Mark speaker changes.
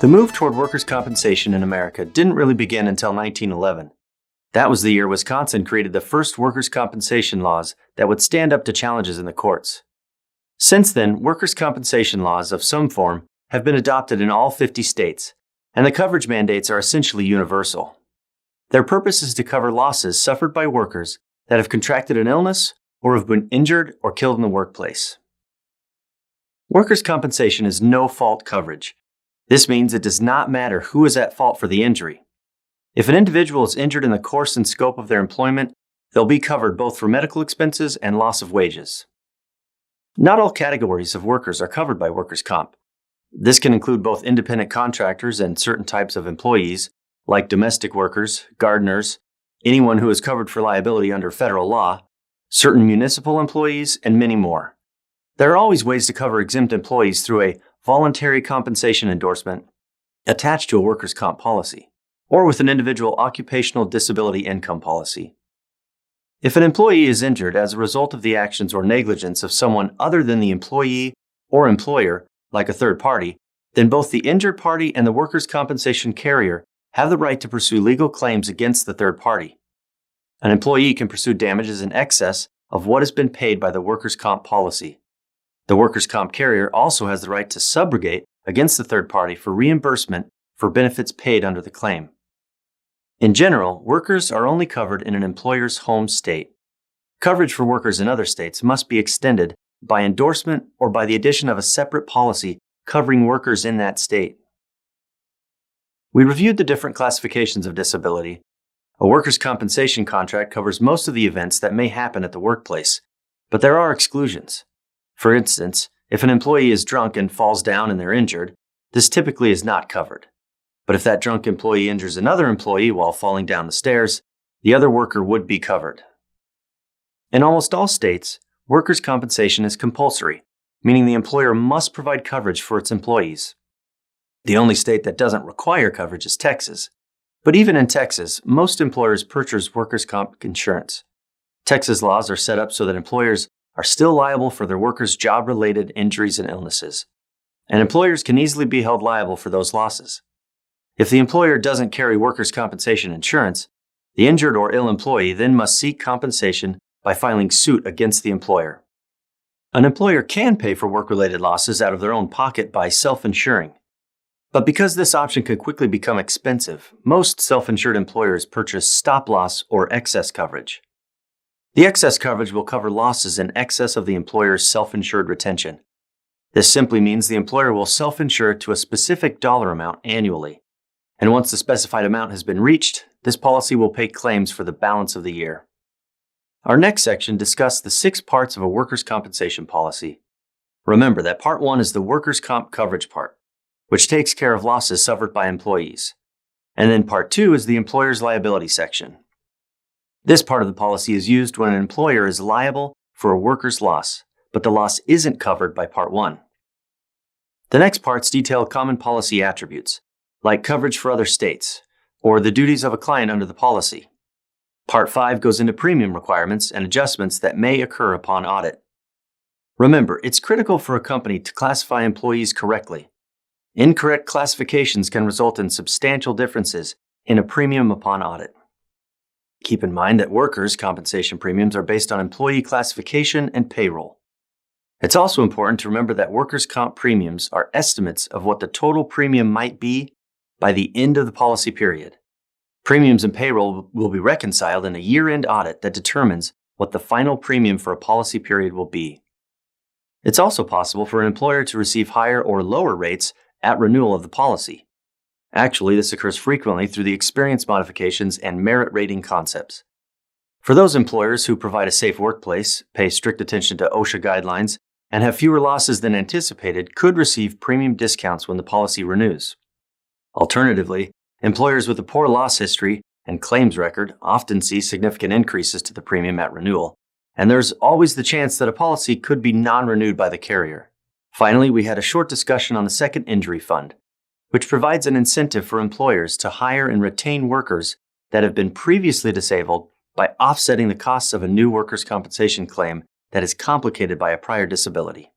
Speaker 1: The move toward workers' compensation in America didn't really begin until 1911. That was the year Wisconsin created the first workers' compensation laws that would stand up to challenges in the courts. Since then, workers' compensation laws of some form have been adopted in all 50 states, and the coverage mandates are essentially universal. Their purpose is to cover losses suffered by workers that have contracted an illness or have been injured or killed in the workplace. Workers' compensation is no-fault coverage. This means it does not matter who is at fault for the injury. If an individual is injured in the course and scope of their employment, they'll be covered both for medical expenses and loss of wages. Not all categories of workers are covered by workers' comp. This can include both independent contractors and certain types of employees, like domestic workers, gardeners, anyone who is covered for liability under federal law, certain municipal employees, and many more. There are always ways to cover exempt employees through a voluntary compensation endorsement attached to a workers' comp policy, or with an individual occupational disability income policy. If an employee is injured as a result of the actions or negligence of someone other than the employee or employer, like a third party, then both the injured party and the workers' compensation carrier have the right to pursue legal claims against the third party. An employee can pursue damages in excess of what has been paid by the workers' comp policy. The workers' comp carrier also has the right to subrogate against the third party for reimbursement for benefits paid under the claim. In general, workers are only covered in an employer's home state. Coverage for workers in other states must be extended by endorsement or by the addition of a separate policy covering workers in that state. We reviewed the different classifications of disability. A workers' compensation contract covers most of the events that may happen at the workplace, but there are exclusions. For instance, if an employee is drunk and falls down and they're injured, this typically is not covered. But if that drunk employee injures another employee while falling down the stairs, the other worker would be covered. In almost all states, workers' compensation is compulsory, meaning the employer must provide coverage for its employees. The only state that doesn't require coverage is Texas. But even in Texas, most employers purchase workers' comp insurance. Texas laws are set up so that employers are still liable for their workers' job-related injuries and illnesses, and employers can easily be held liable for those losses. If the employer doesn't carry workers' compensation insurance, the injured or ill employee then must seek compensation by filing suit against the employer. An employer can pay for work-related losses out of their own pocket by self-insuring. But because this option can quickly become expensive, most self-insured employers purchase stop-loss or excess coverage. The excess coverage will cover losses in excess of the employer's self-insured retention. This simply means the employer will self-insure to a specific dollar amount annually. And once the specified amount has been reached, this policy will pay claims for the balance of the year. Our next section discussed the 6 parts of a workers' compensation policy. Remember that Part 1 is the workers' comp coverage part, which takes care of losses suffered by employees. And then Part 2 is the employer's liability section. This part of the policy is used when an employer is liable for a worker's loss, but the loss isn't covered by Part 1. The next parts detail common policy attributes, like coverage for other states, or the duties of a client under the policy. Part 5 goes into premium requirements and adjustments that may occur upon audit. Remember, it's critical for a company to classify employees correctly. Incorrect classifications can result in substantial differences in a premium upon audit. Keep in mind that workers' compensation premiums are based on employee classification and payroll. It's also important to remember that workers' comp premiums are estimates of what the total premium might be by the end of the policy period. Premiums and payroll will be reconciled in a year-end audit that determines what the final premium for a policy period will be. It's also possible for an employer to receive higher or lower rates at renewal of the policy. Actually, this occurs frequently through the experience modifications and merit rating concepts. For those employers who provide a safe workplace, pay strict attention to OSHA guidelines, and have fewer losses than anticipated could receive premium discounts when the policy renews. Alternatively, employers with a poor loss history and claims record often see significant increases to the premium at renewal, and there's always the chance that a policy could be non-renewed by the carrier. Finally, we had a short discussion on the second injury fund, which provides an incentive for employers to hire and retain workers that have been previously disabled by offsetting the costs of a new workers' compensation claim that is complicated by a prior disability.